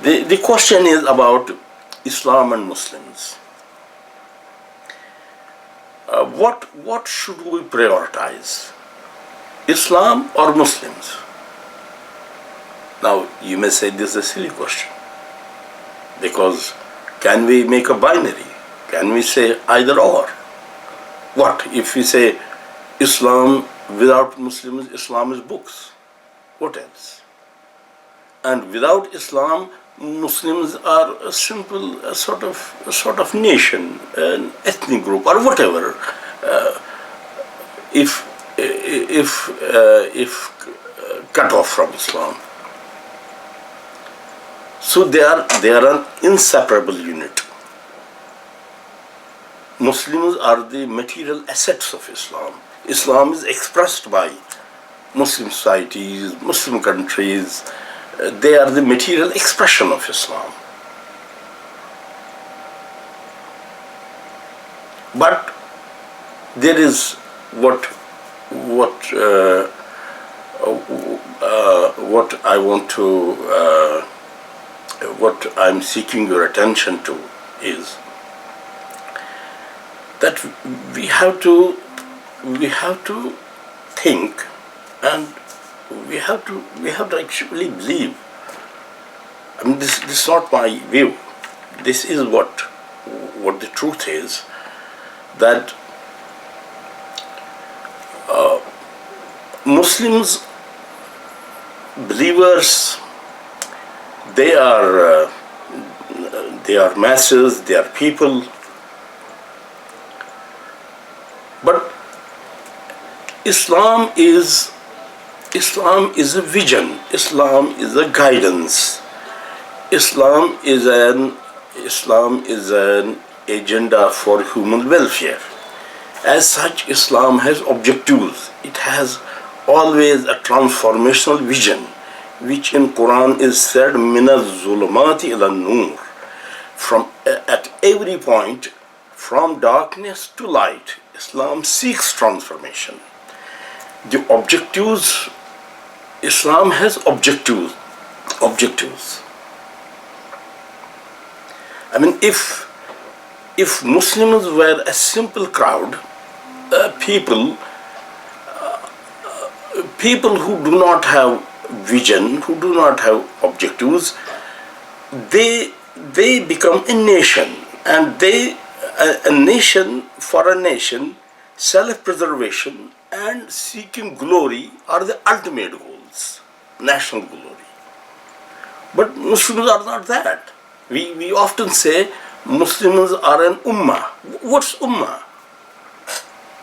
The question is about Islam and Muslims. What should we prioritize? Islam or Muslims? Now, you may say this is a silly question, because can we make a binary? Can we say either or? What if we say Islam without Muslims, Islam is books? What else? And without Islam, Muslims are a simple sort of nation, an ethnic group, or whatever. If cut off from Islam, so they are an inseparable unit. Muslims are the material assets of Islam. Islam is expressed by Muslim societies, Muslim countries. They are the material expression of Islam. But there is what I want to, what I'm seeking your attention to is that we have to think, and we have to actually believe. I mean, this is not my view. This is what the truth is, that Muslims, believers, they are masses, they are people, but Islam is a vision. Islam is a guidance. Islam is an agenda for human welfare. As such, Islam has objectives. It has always a transformational vision, which in Quran is said, "Min az-zulumati ila nur." From at every point, from darkness to light, Islam seeks transformation. The objectives, Islam has objectives. I mean, if Muslims were a simple crowd, people who do not have vision, who do not have objectives, they become a nation, and a nation, for a nation, self-preservation and seeking glory are the ultimate goals, national glory. But Muslims are not that. We often say Muslims are an ummah. What's ummah?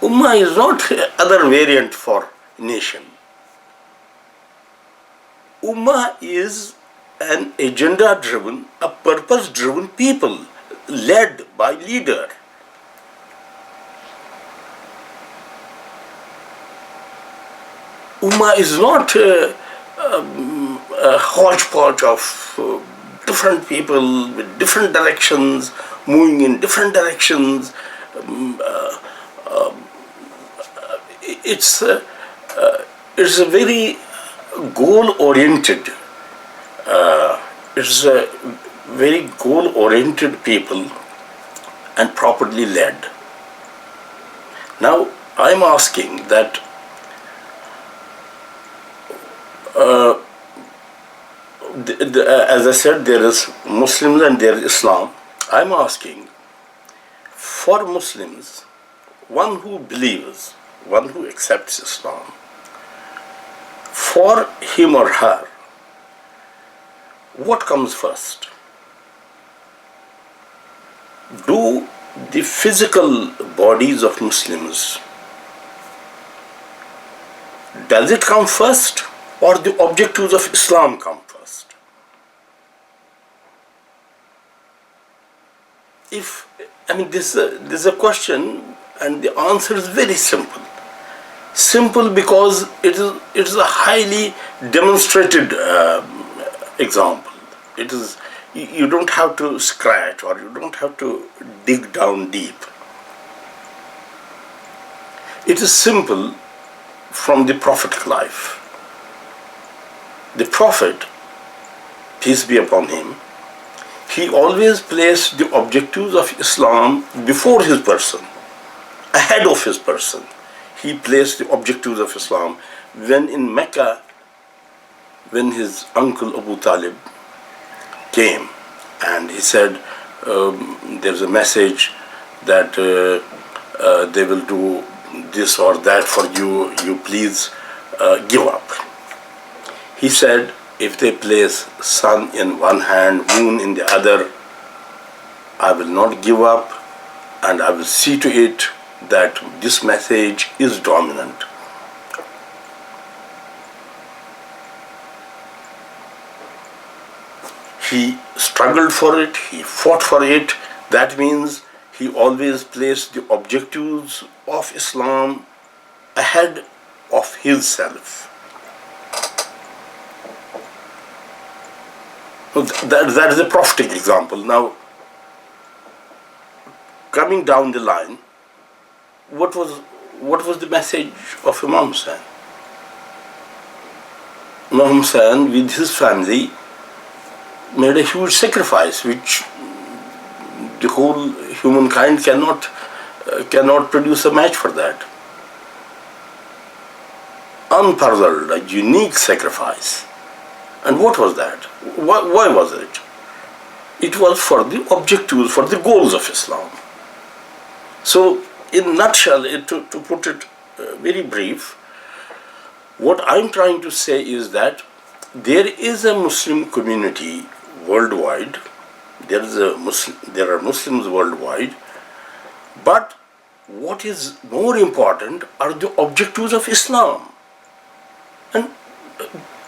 Ummah is not other variant for nation. Ummah is an agenda-driven, a purpose-driven people led by leader. Ummah is not a hodgepodge of different people with different directions, moving in different directions. It's a very goal-oriented. It's a very goal-oriented people and properly led. Now, I'm asking that as I said, there is Muslims and there is Islam. I'm asking, for Muslims, one who believes, one who accepts Islam, for him or her, what comes first? Do the physical bodies of Muslims, does it come first, or the objectives of Islam come first? This is a question, and the answer is very simple. Simple because it is a highly demonstrated example. It is, you don't have to scratch, or you don't have to dig down deep. It is simple from the prophetic life. The prophet peace be upon him, he always placed the objectives of Islam before his person, ahead of his person. He placed the objectives of Islam. When in Mecca, when his uncle Abu Talib came and he said, there's a message that they will do this or that for you, you please give up. He said, if they place sun in one hand, moon in the other, I will not give up, and I will see to it that this message is dominant. He struggled for it, he fought for it. That means he always placed the objectives of Islam ahead of himself. That is a prophetic example. Now, coming down the line, what was the message of Imam Hussain? Imam Hussain, with his family, made a huge sacrifice, which the whole humankind cannot produce a match for that. Unparalleled, a unique sacrifice. And what was that? Why was it? It was for the objectives, for the goals of Islam. So, in a nutshell, to put it very brief, what I'm trying to say is that there is a Muslim community worldwide. There are Muslims worldwide, but what is more important are the objectives of Islam. And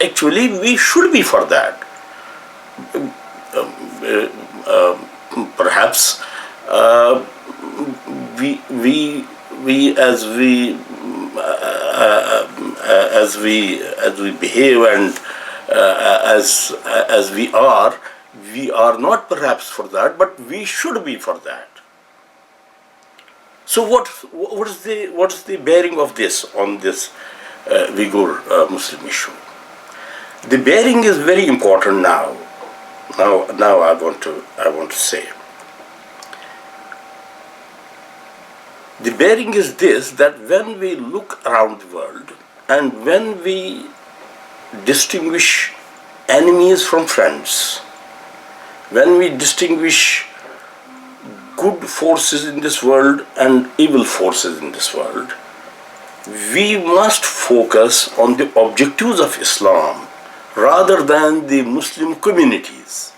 actually, we should be for that. Perhaps we as we behave and as we are not perhaps for that, but we should be for that. So what is the bearing of this on this Uyghur Muslim issue? The bearing is very important now. Now I want to say. The bearing is this, that when we look around the world and when we distinguish enemies from friends, when we distinguish good forces in this world and evil forces in this world, we must focus on the objectives of Islam rather than the Muslim communities.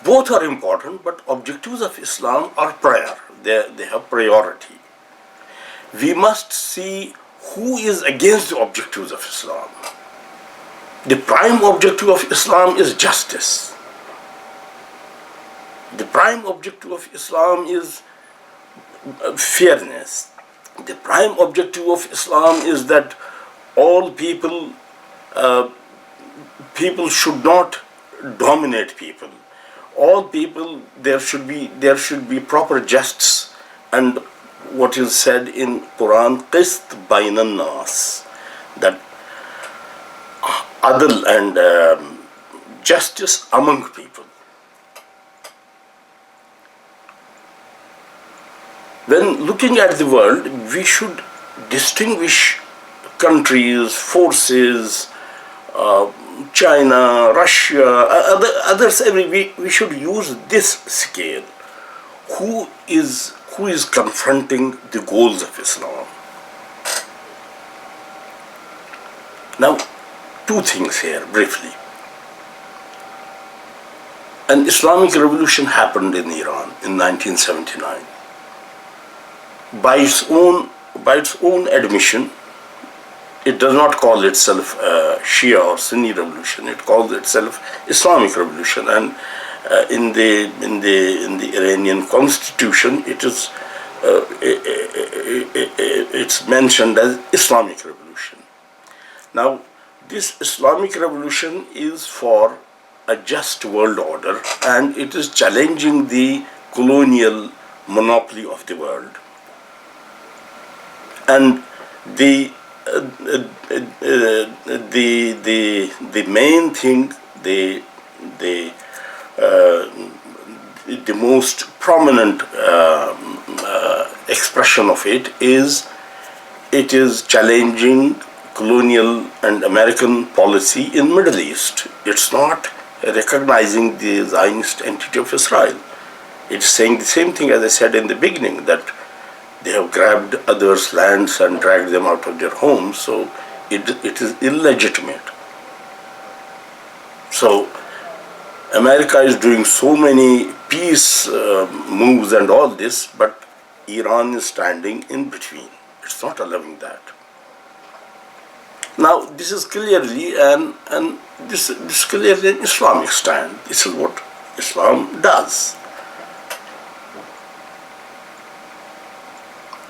Both are important, but objectives of Islam are prior. They have priority. We must see who is against the objectives of Islam. The prime objective of Islam is justice. The prime objective of Islam is fairness. The prime objective of Islam is that all people should not dominate people. All people, there should be proper justice, and what is said in Quran, qist bainan nas, that adl and justice among people. When looking at the world, we should distinguish countries, forces, China, Russia, others. We should use this scale. Who is confronting the goals of Islam? Now, two things here briefly. An Islamic revolution happened in Iran in 1979. By its own admission, it does not call itself Shia or Sunni revolution. It calls itself Islamic revolution, and in the Iranian constitution, it's mentioned as Islamic revolution. Now, this Islamic revolution is for a just world order, and it is challenging the colonial monopoly of the world. And the main thing they the most prominent expression of it is challenging colonial and American policy in Middle East. It's not recognizing the Zionist entity of Israel. It's saying the same thing as I said in the beginning, that they have grabbed others' lands and dragged them out of their homes, so it is illegitimate. So America is doing so many peace moves and all this, but Iran is standing in between. It's not allowing that. Now, this is clearly this is clearly an Islamic stand. This is what Islam does.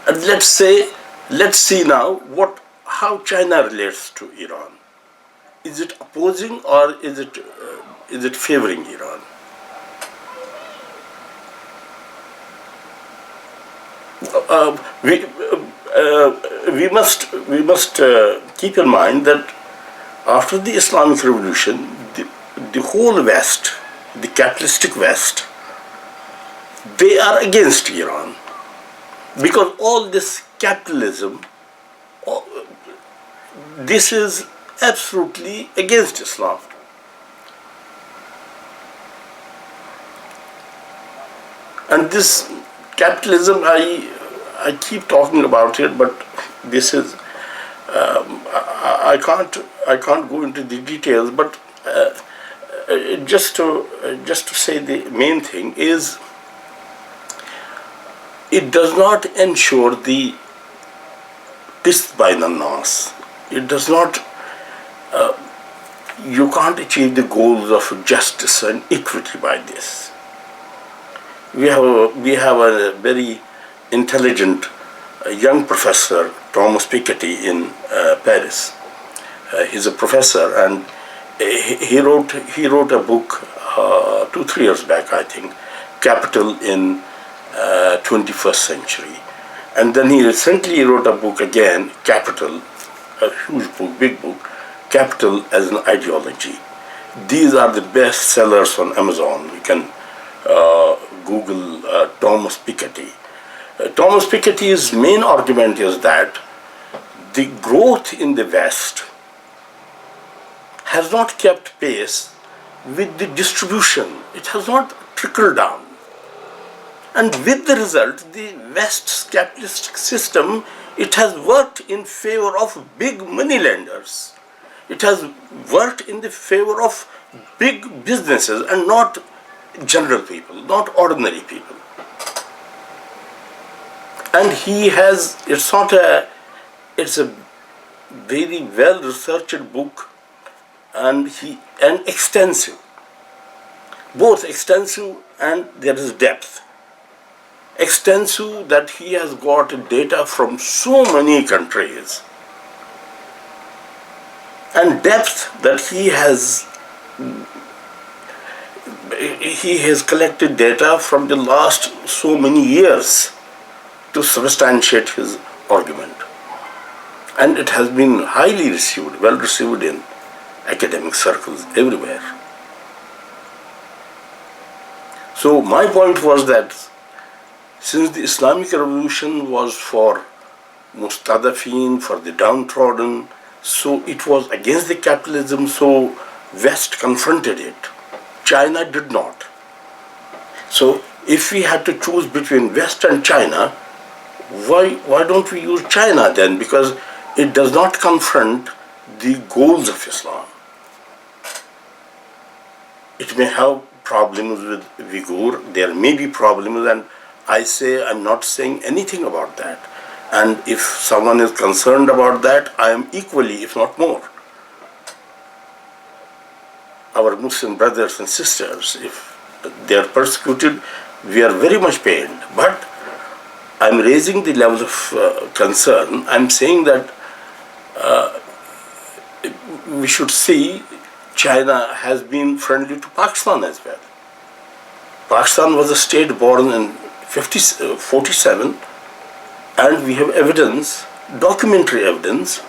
And let's see now how China relates to Iran. Is it opposing or is it favoring Iran? We must keep in mind that after the Islamic Revolution, the whole West, the capitalistic West, they are against Iran, because all this capitalism, this is absolutely against Islam. And this capitalism, I keep talking about it, but this is I can't go into the details. But just to say the main thing is, it does not ensure the qist bainan nas. It does not. You can't achieve the goals of justice and equity by this. We have a very intelligent young professor, Thomas Piketty, in Paris. He's a professor, and he wrote a book 2-3 years back, I think, Capital in 21st Century. And then he recently wrote a book again, Capital, a huge book, big book, Capital as an Ideology. These are the best sellers on Amazon. You can Google Thomas Piketty. Thomas Piketty's main argument is that the growth in the West has not kept pace with the distribution. It has not trickled down. And with the result, the West's capitalistic system, it has worked in favor of big money lenders. It has worked in the favor of big businesses and not general people, not ordinary people. And it's a very well researched book, and extensive, both extensive and there is depth. Extensive that he has got data from so many countries, and depth that he has collected data from the last so many years to substantiate his argument. And it has been highly received, well received in academic circles everywhere. So my point was that since the Islamic Revolution was for mustadafin, for the downtrodden, so it was against the capitalism, so West confronted it. China did not. So if we had to choose between West and China, why don't we use China then? Because it does not confront the goals of Islam. It may have problems with Uyghur, there may be problems, and I'm not saying anything about that. And if someone is concerned about that, I am equally, if not more. Our Muslim brothers and sisters, if they are persecuted, we are very much pained. But I'm raising the level of concern. I'm saying that we should see China has been friendly to Pakistan as well. Pakistan was a state born in 47, and we have evidence, documentary evidence,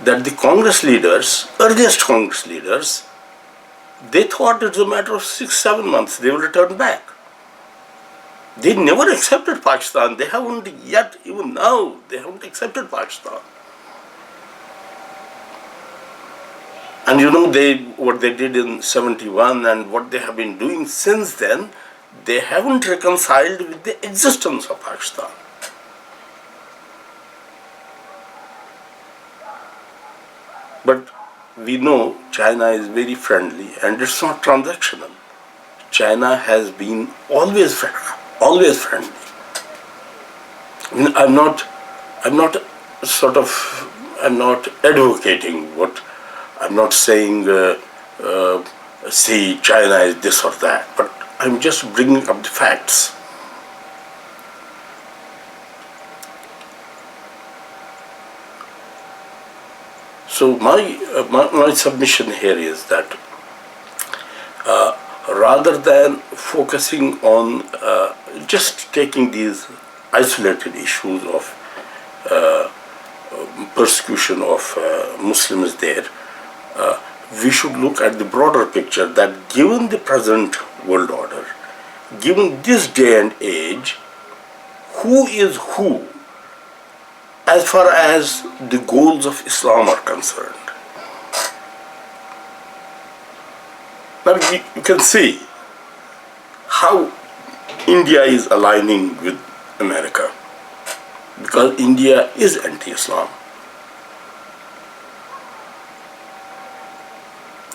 that the Congress leaders, earliest Congress leaders, They thought it's a matter of 6-7 months they will return back. They never accepted Pakistan. They haven't yet, even now, they haven't accepted Pakistan. And you know what they did in 71 and what they have been doing since then, they haven't reconciled with the existence of Pakistan. But we know China is very friendly and it's not transactional. China has been always friendly. I mean, I'm not advocating what, I'm not saying, see, China is this or that, but I'm just bringing up the facts. So my submission here is that rather than focusing on just taking these isolated issues of persecution of Muslims there, we should look at the broader picture that given the present world order, given this day and age, who is who as far as the goals of Islam are concerned. Now you can see how India is aligning with America, because India is anti-Islam.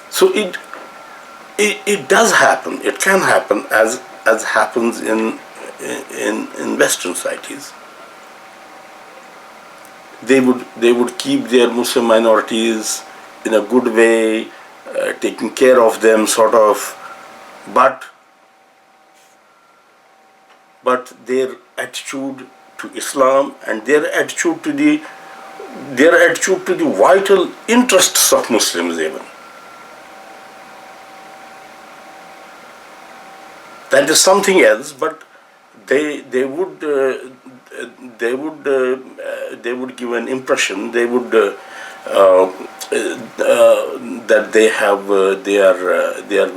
So it does happen. It can happen as happens in Western societies. They would keep their Muslim minorities in a good way, taking care of them, sort of, but their attitude to Islam and their attitude to the vital interests of Muslims even. That is something else, but they would give an impression. They would that they are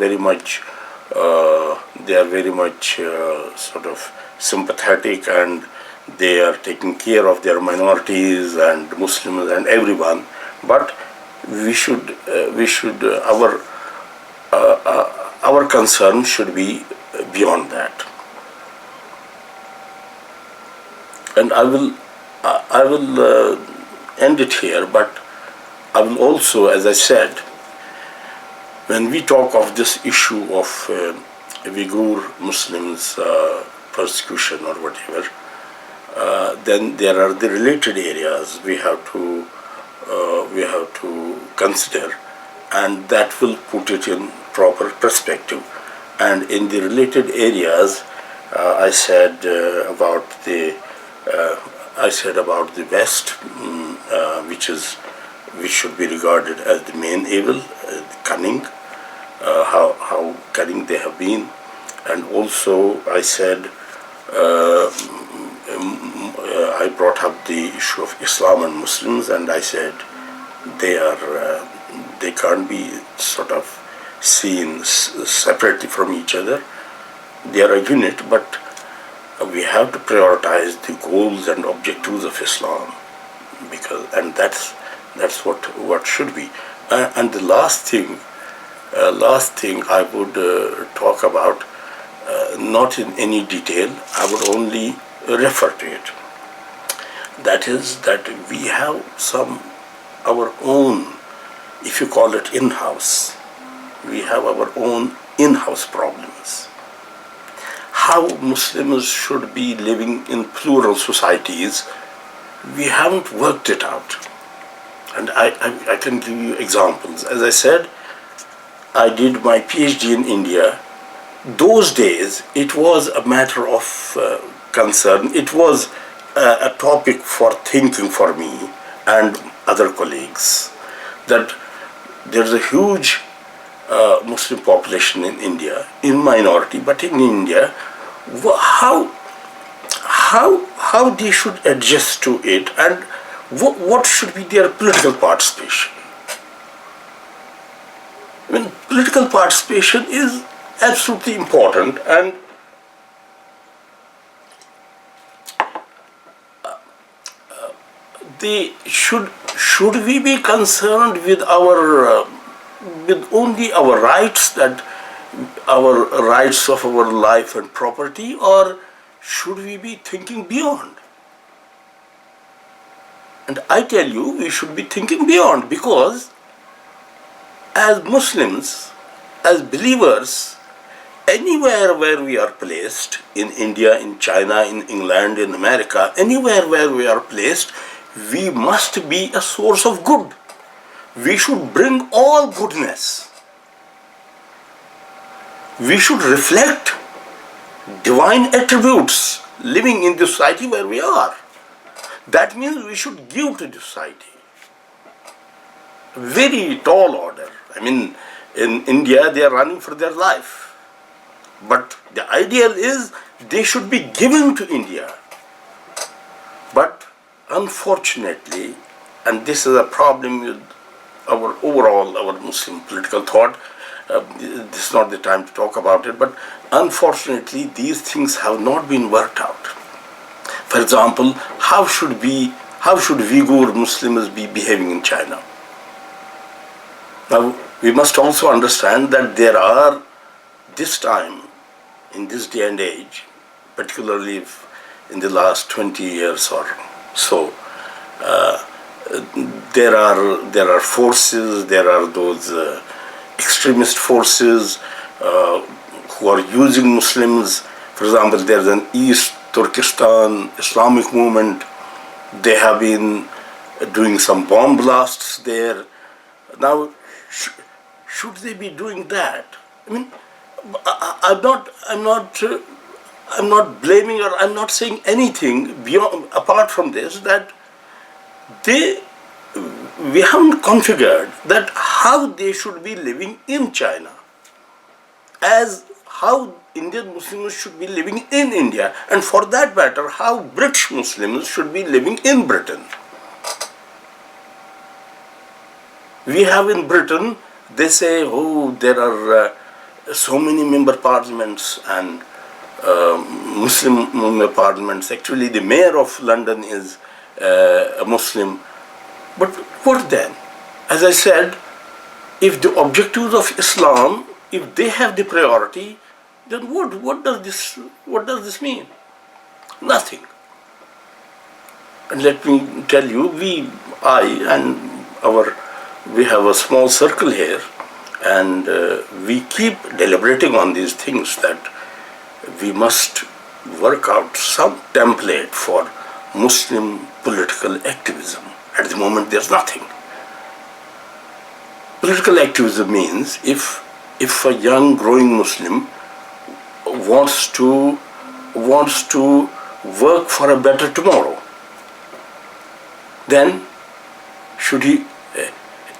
very much sort of sympathetic, and they are taking care of their minorities and Muslims and everyone. But our concern should be beyond that. And I will end it here, but I will also, as I said, when we talk of this issue of Uyghur Muslims persecution or whatever, then there are the related areas we have to consider, and that will put it in proper perspective. And in the related areas, I said about the West, which should be regarded as the main evil, cunning, how cunning they have been, and also I said I brought up the issue of Islam and Muslims, and I said they can't be sort of seen separately from each other. They are a unit, but we have to prioritize the goals and objectives of Islam, and that's what should be. And the last thing I would talk about, not in any detail, I would only refer to it. That is that we have our own, if you call it in-house, we have our own in-house problems. How Muslims should be living in plural societies, we haven't worked it out. And I can give you examples. As I said, I did my PhD in India. Those days, it was a matter of concern. It was a topic for thinking for me and other colleagues, that there's a huge Muslim population in India, in minority, but in India, how they should adjust to it, and what should be their political participation. I mean, political participation is absolutely important, and the should we be concerned with our with only our rights, that our rights of our life and property, or should we be thinking beyond? And I tell you, we should be thinking beyond, because as Muslims, as believers, anywhere where we are placed, in India, in China, in England, in America, anywhere where we are placed, we must be a source of good. We should bring all goodness. We should reflect divine attributes living in the society where we are. That means we should give to the society. Very tall order. I mean, in India they are running for their life. But the ideal is they should be given to India. But unfortunately, and this is a problem with our overall, our Muslim political thought, this is not the time to talk about it, but unfortunately these things have not been worked out. For example, how should Uyghur Muslims be behaving in China? Now, we must also understand that there are, this time, in this day and age, particularly in the last 20 years or so, there are forces, there are those extremist forces who are using Muslims. For example, there's an East Turkestan Islamic movement. They have been doing some bomb blasts there. Now, should they be doing that? I mean, I'm not blaming, or I'm not saying anything beyond, apart from this, that we haven't configured that how they should be living in China, as how Indian Muslims should be living in India, and for that matter, how British Muslims should be living in Britain. We have in Britain, they say, oh, there are so many member parliaments and Muslim member parliaments. Actually, the mayor of London is a Muslim. But what then? As I said, if the objectives of Islam, if they have the priority, then what does this mean? Nothing. And let me tell you, we have a small circle here, and we keep deliberating on these things, that we must work out some template for Muslim political activism. At the moment, there's nothing. Political activism means if a young growing Muslim wants to work for a better tomorrow, then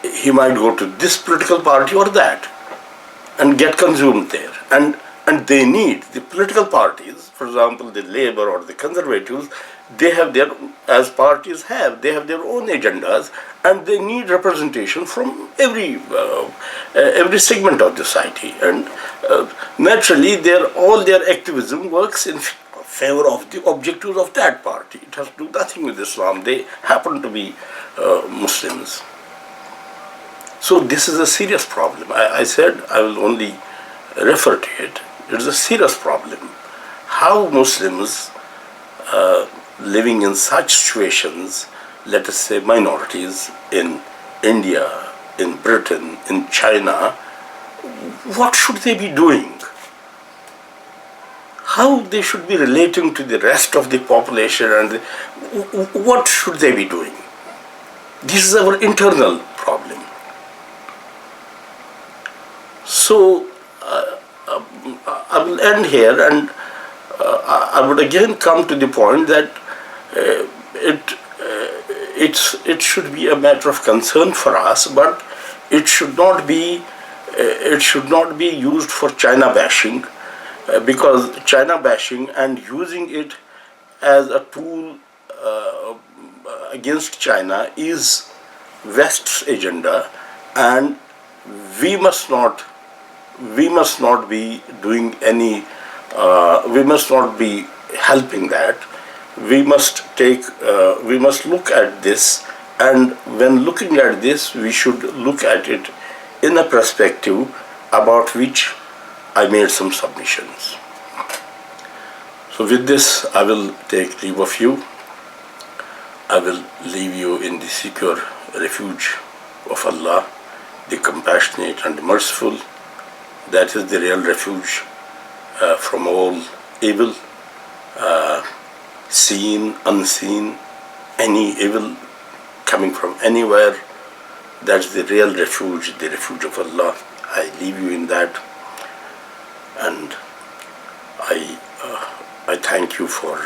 he might go to this political party or that and get consumed there. And they need, the political parties, for example, the Labour or the Conservatives, they have their, as parties have, they have their own agendas, and they need representation from every segment of the society. And naturally, all their activism works in favor of the objectives of that party. It has to do nothing with Islam. They happen to be Muslims. So this is a serious problem. I said I will only refer to it. It is a serious problem. How Muslims living in such situations, let us say minorities in India, in Britain, in China, what should they be doing? How they should be relating to the rest of the population, and what should they be doing? This is our internal problem. So I will end here, and I would again come to the point that it should be a matter of concern for us, but it should not be used for China bashing, because China bashing and using it as a tool against China is West's agenda, and we must not we must not be doing any, we must not be helping that. We must we must look at this, and when looking at this, we should look at it in a perspective about which I made some submissions. So with this, I will take leave of you. I will leave you in the secure refuge of Allah, the compassionate and merciful. That is the real refuge from all evil, seen, unseen, any evil coming from anywhere. That's the real refuge, the refuge of Allah. I leave you in that, and I thank you for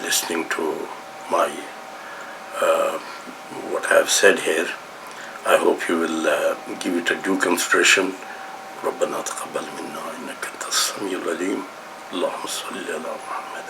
listening to my what I have said here. I hope you will give it a due consideration. ربنا تقبل منا إنك أنت السميع العليم اللهم صل على محمد